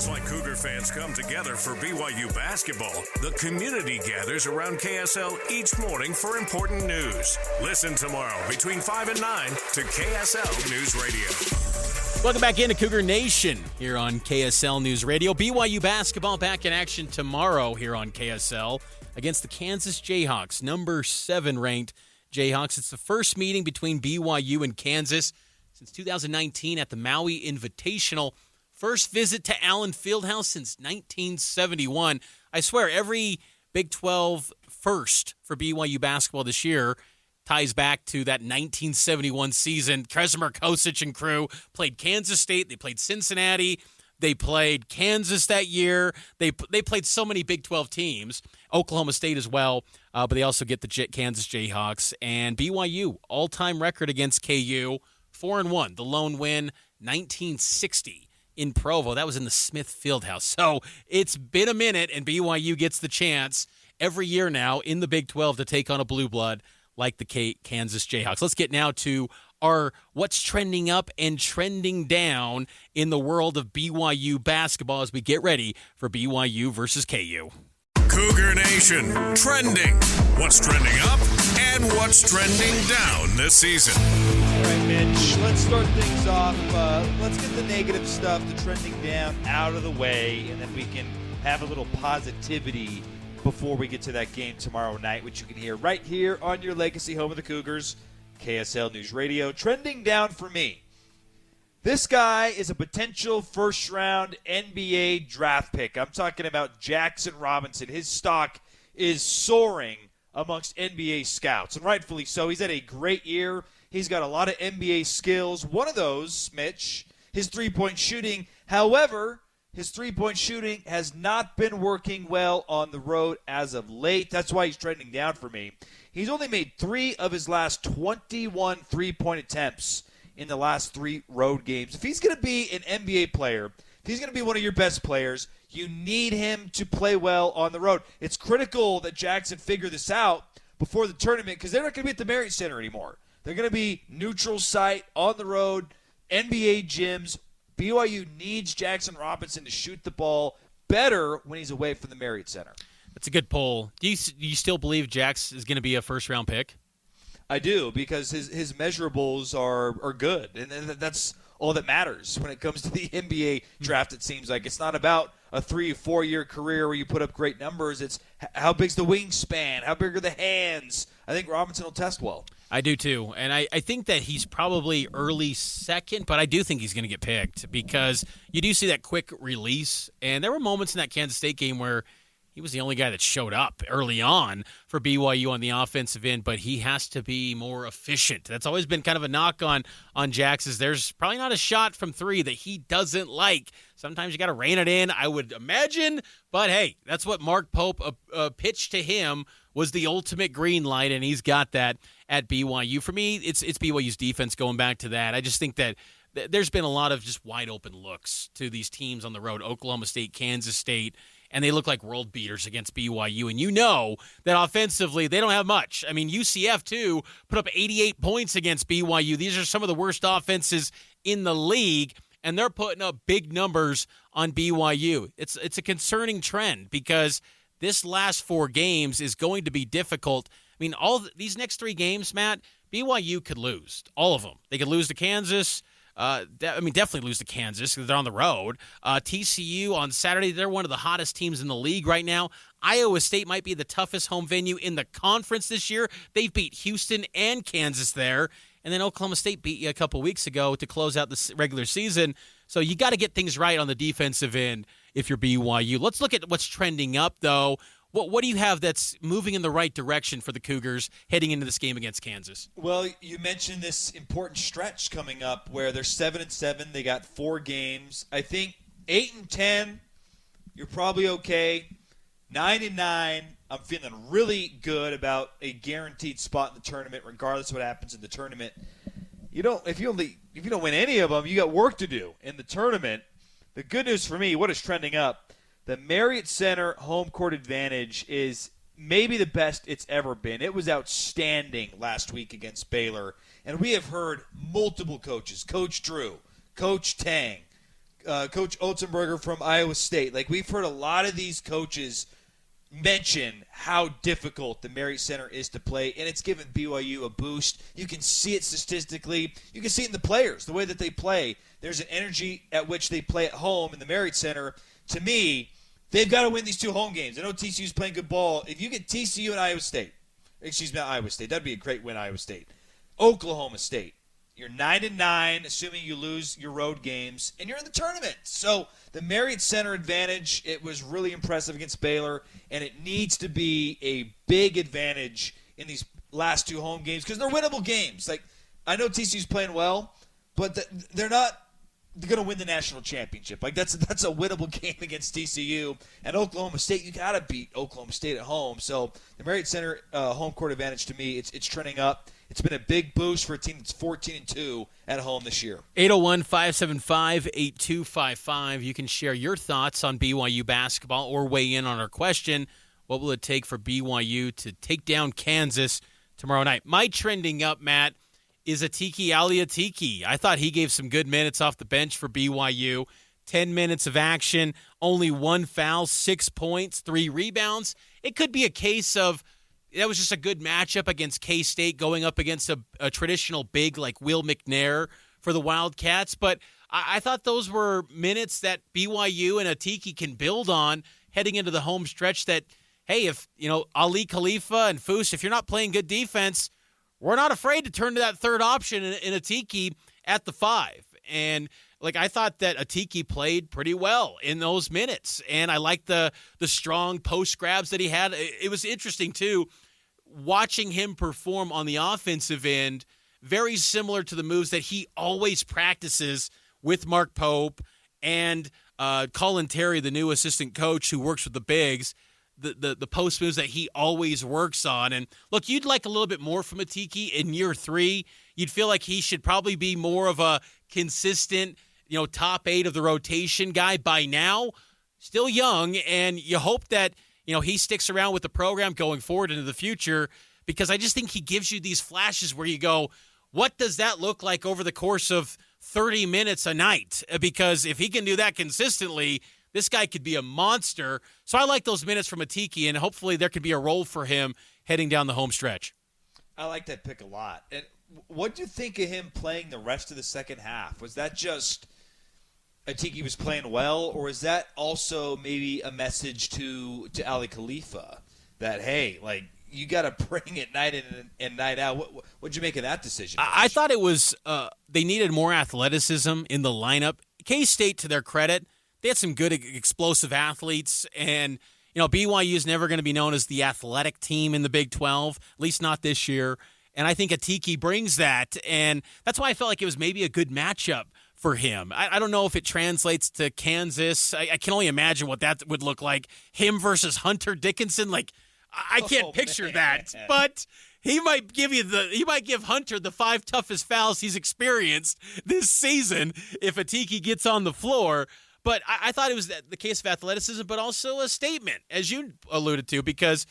Just like Cougar fans come together for BYU basketball, the community gathers around KSL each morning for important news. Listen tomorrow between 5 and 9 to KSL News Radio. Welcome back into Cougar Nation here on KSL News Radio. BYU basketball back in action tomorrow here on KSL against the Kansas Jayhawks, number 7 ranked Jayhawks. It's the first meeting between BYU and Kansas since 2019 at the Maui Invitational. First visit to Allen Fieldhouse since 1971. I swear, every Big 12 first for BYU basketball this year ties back to that 1971 season. Kresimir Kosic and crew played Kansas State. They played Cincinnati. They played Kansas that year. They played so many Big 12 teams. Oklahoma State as well, but they also get the Kansas Jayhawks. And BYU, all-time record against KU, 4-1. The lone win, 1960. In Provo. That was in the Smith Fieldhouse. So it's been a minute, and BYU gets the chance every year now in the Big 12 to take on a blue blood like the Kansas Jayhawks. Let's get now to our what's trending up and trending down in the world of BYU basketball as we get ready for BYU versus KU. Cougar Nation, trending. What's trending up and what's trending down this season? All right, Mitch, let's start things off. Let's get the negative stuff, the trending down, out of the way, and then we can have a little positivity before we get to that game tomorrow night, which you can hear right here on your legacy home of the Cougars, KSL News Radio. Trending down for me. This guy is a potential first-round NBA draft pick. I'm talking about Jackson Robinson. His stock is soaring amongst NBA scouts, and rightfully so. He's had a great year. He's got a lot of NBA skills. One of those, Mitch, his three-point shooting. However, his three-point shooting has not been working well on the road as of late. That's why he's trending down for me. He's only made 3 of his last 21 three-point attempts in the last 3 road games. If he's going to be an NBA player, if he's going to be one of your best players, you need him to play well on the road. It's critical that Jackson figure this out before the tournament because they're not going to be at the Marriott Center anymore. They're going to be neutral site, on the road, NBA gyms. BYU needs Jackson Robinson to shoot the ball better when he's away from the Marriott Center. That's a good poll. Do you still believe Jax is going to be a first-round pick? I do, because his measurables are good, and that's all that matters when it comes to the NBA draft. It seems like it's not about a 3-4 year career where you put up great numbers. It's how big's the wingspan, how big are the hands. I think Robinson will test well. I do too, and I think that he's probably early second, but I do think he's going to get picked because you do see that quick release, and there were moments in that Kansas State game where he was the only guy that showed up early on for BYU on the offensive end, but he has to be more efficient. That's always been kind of a knock on Jax, is there's probably not a shot from 3 that he doesn't like. Sometimes you got to rein it in, I would imagine, but hey, that's what Mark Pope pitched to him was the ultimate green light, and he's got that at BYU. For me, it's BYU's defense going back to that. I just think that there's been a lot of just wide open looks to these teams on the road, Oklahoma State, Kansas State, and they look like world beaters against BYU. And you know that offensively they don't have much. I mean, UCF, too, put up 88 points against BYU. These are some of the worst offenses in the league, and they're putting up big numbers on BYU. It's a concerning trend because this last 4 games is going to be difficult. I mean, these next 3 games, Matt, BYU could lose. All of them. They could lose to Kansas. Definitely lose to Kansas because they're on the road. TCU on Saturday, they're one of the hottest teams in the league right now. Iowa State might be the toughest home venue in the conference this year. They've beat Houston and Kansas there. And then Oklahoma State beat you a couple weeks ago to close out the regular season. So you got to get things right on the defensive end if you're BYU. Let's look at what's trending up, though. What do you have that's moving in the right direction for the Cougars heading into this game against Kansas? Well, you mentioned this important stretch coming up where they're 7-7. They got 4 games. I think 8-10, you're probably okay. 9-9, I'm feeling really good about a guaranteed spot in the tournament, regardless of what happens in the tournament. If you don't win any of them, you got work to do in the tournament. The good news for me, what is trending up? The Marriott Center home court advantage is maybe the best it's ever been. It was outstanding last week against Baylor. And we have heard multiple coaches, Coach Drew, Coach Tang, Coach Otzenberger from Iowa State. Like, we've heard a lot of these coaches mention how difficult the Marriott Center is to play, and it's given BYU a boost. You can see it statistically. You can see it in the players, the way that they play. There's an energy at which they play at home in the Marriott Center. To me, they've got to win these 2 home games. I know TCU's playing good ball. If you get TCU and Iowa State, not Iowa State, that'd be a great win, Iowa State. Oklahoma State, you're 9-9, assuming you lose your road games, and you're in the tournament. So the Marriott Center advantage, it was really impressive against Baylor, and it needs to be a big advantage in these last 2 home games because they're winnable games. Like, I know TCU's playing well, but they're not going to win the national championship. Like, that's a winnable game against TCU. And Oklahoma State, you got to beat Oklahoma State at home. So the Marriott Center home court advantage, to me, it's trending up. It's been a big boost for a team that's 14-2 at home this year. 801-575-8255. You can share your thoughts on BYU basketball or weigh in on our question. What will it take for BYU to take down Kansas tomorrow night? My trending up, Matt, is Atiki Aliatiki. I thought he gave some good minutes off the bench for BYU. 10 minutes of action, only 1 foul, 6 points, 3 rebounds. It could be a case of that was just a good matchup against K-State going up against a traditional big like Will McNair for the Wildcats. But I thought those were minutes that BYU and Atiki can build on heading into the home stretch that, hey, if, Ali Khalifa and Foose, if you're not playing good defense, we're not afraid to turn to that third option in Atiki at the 5. And I thought that Atiki played pretty well in those minutes, and I liked the strong post grabs that he had. It was interesting too, watching him perform on the offensive end, very similar to the moves that he always practices with Mark Pope and Colin Terry, the new assistant coach who works with the bigs. The post moves that he always works on. And look, you'd like a little bit more from Atiki in year 3. You'd feel like he should probably be more of a consistent, top 8 of the rotation guy by now. Still young, and you hope that, he sticks around with the program going forward into the future, because I just think he gives you these flashes where you go, what does that look like over the course of 30 minutes a night? Because if he can do that consistently, this guy could be a monster. So I like those minutes from Atiki, and hopefully there could be a role for him heading down the home stretch. I like that pick a lot. And what do you think of him playing the rest of the second half? Was that just Atiki was playing well, or is that also maybe a message to Ali Khalifa that, hey, you got to bring it night in and night out? What'd you make of that decision? I thought it was they needed more athleticism in the lineup. K-State, to their credit, they had some good explosive athletes, and BYU is never going to be known as the athletic team in the Big 12, at least not this year. And I think Atiki brings that, and that's why I felt like it was maybe a good matchup for him. I don't know if it translates to Kansas. I can only imagine what that would look like. Him versus Hunter Dickinson. I can't picture that, but he might give Hunter the 5 toughest fouls he's experienced this season if Atiki gets on the floor. But I thought it was the case of athleticism, but also a statement, as you alluded to, because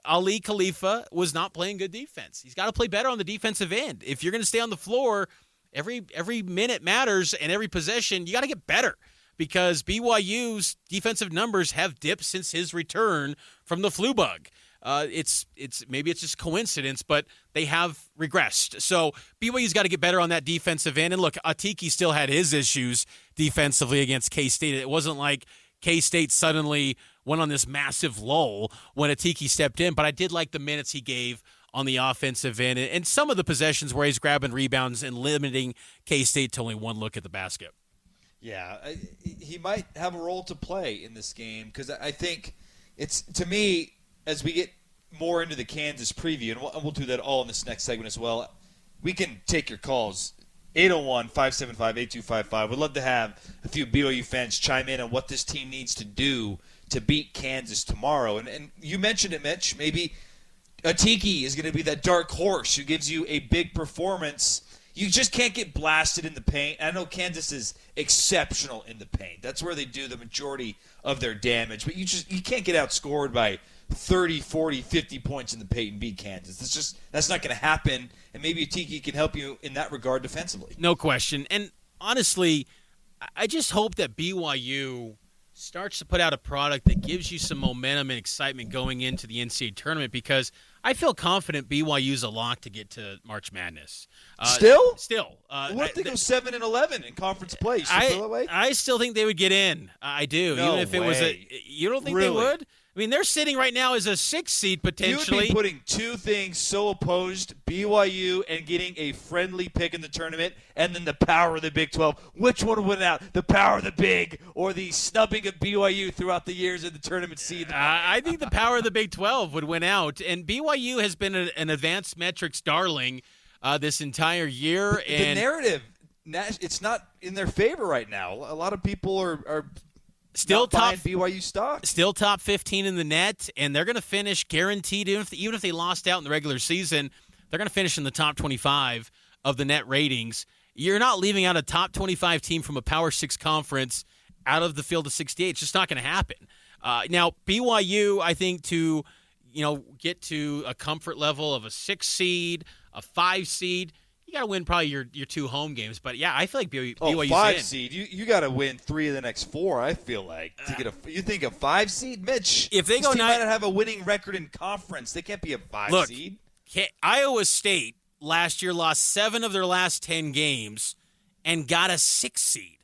Ali Khalifa was not playing good defense. He's got to play better on the defensive end. If you're going to stay on the floor, every minute matters, and every possession, you got to get better, because BYU's defensive numbers have dipped since his return from the flu bug. Maybe it's just coincidence, but they have regressed. So BYU's got to get better on that defensive end. And look, Atiki still had his issues defensively against K-State. It wasn't like K-State suddenly went on this massive lull when Atiki stepped in, but I did like the minutes he gave on the offensive end and some of the possessions where he's grabbing rebounds and limiting K-State to only one look at the basket. Yeah, he might have a role to play in this game, because I think it's, to me, as we get more into the Kansas preview, and we'll do that all in this next segment as well, we can take your calls. 801-575-8255. We'd love to have a few BYU fans chime in on what this team needs to do to beat Kansas tomorrow. And you mentioned it, Mitch. Maybe Atiki is going to be that dark horse who gives you a big performance. You just can't get blasted in the paint. I know Kansas is exceptional in the paint. That's where they do the majority of their damage. But you can't get outscored by 30, 40, 50 points in the paint and beat Kansas. That's not going to happen. And maybe Atiki can help you in that regard defensively. No question. And honestly, I just hope that BYU starts to put out a product that gives you some momentum and excitement going into the NCAA tournament, because I feel confident BYU's a lock to get to March Madness. Still? What if they go 7-11 in conference play? You feel that way? I still think they would get in. I do. No Even if it was you don't think Really? they would? I mean, they're sitting right now as a 6th seed potentially. You would be putting two things so opposed, BYU and getting a friendly pick in the tournament, and then the power of the Big 12. Which one would win out? The power of the Big or the snubbing of BYU throughout the years of the tournament seed? I think the power of the Big 12 would win out. And BYU has been an advanced metrics darling this entire year. The narrative, it's not in their favor right now. A lot of people are still top BYU stock. Still top 15 in the net, and they're going to finish guaranteed. Even if they lost out in the regular season, they're going to finish in the top 25 of the net ratings. You're not leaving out a top 25 team from a Power 6 conference out of the field of 68. It's just not going to happen. Now, BYU, I think, to get to a comfort level of a 6 seed, a 5 seed, you got to win probably your 2 home games. But, yeah, I feel like BYU's 5 in. seed. You got to win 3 of the next 4, I feel like. You think a 5 seed? Mitch, if they go this team might not have a winning record in conference. They can't be a 5 seed. Iowa State last year lost 7 of their last 10 games and got a 6 seed.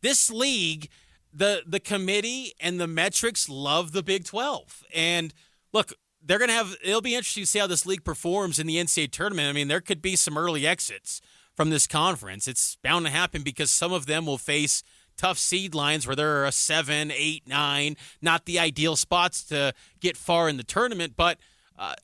This league, the committee and the metrics love the Big 12. And, look, it'll be interesting to see how this league performs in the NCAA tournament. I mean, there could be some early exits from this conference. It's bound to happen because some of them will face tough seed lines where there are a 7, 8, 9, not the ideal spots to get far in the tournament. But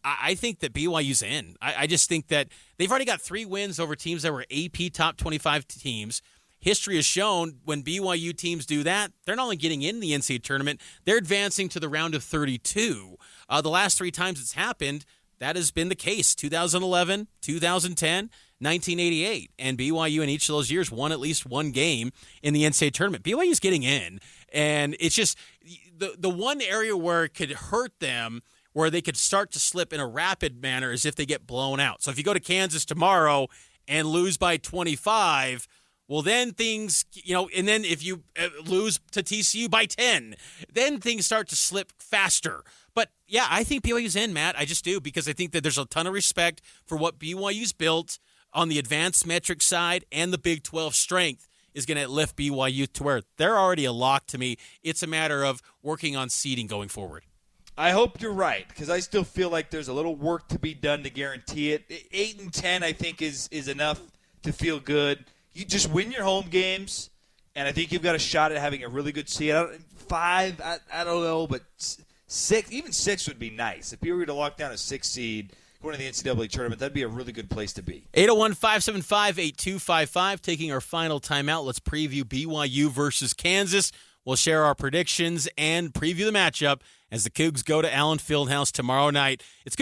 I think that BYU's in. I just think that they've already got 3 wins over teams that were AP top 25 teams. History has shown when BYU teams do that, they're not only getting in the NCAA tournament, they're advancing to the round of 32. The last 3 times it's happened, that has been the case. 2011, 2010, 1988. And BYU in each of those years won at least 1 game in the NCAA tournament. BYU's getting in. And it's just the one area where it could hurt them, where they could start to slip in a rapid manner, is if they get blown out. So if you go to Kansas tomorrow and lose by 25, well, then things, and then if you lose to TCU by 10, then things start to slip faster. But, yeah, I think BYU's in, Matt. I just do, because I think that there's a ton of respect for what BYU's built on the advanced metric side, and the Big 12 strength is going to lift BYU to where they're already a lock to me. It's a matter of working on seeding going forward. I hope you're right, because I still feel like there's a little work to be done to guarantee it. 8 and 10, I think, is enough to feel good. You just win your home games, and I think you've got a shot at having a really good seed. 5, I don't know, but 6, even 6 would be nice. If you were to lock down a 6 seed going to the NCAA tournament, that'd be a really good place to be. 801-575-8255, taking our final timeout. Let's preview BYU versus Kansas. We'll share our predictions and preview the matchup as the Cougs go to Allen Fieldhouse tomorrow night. It's good.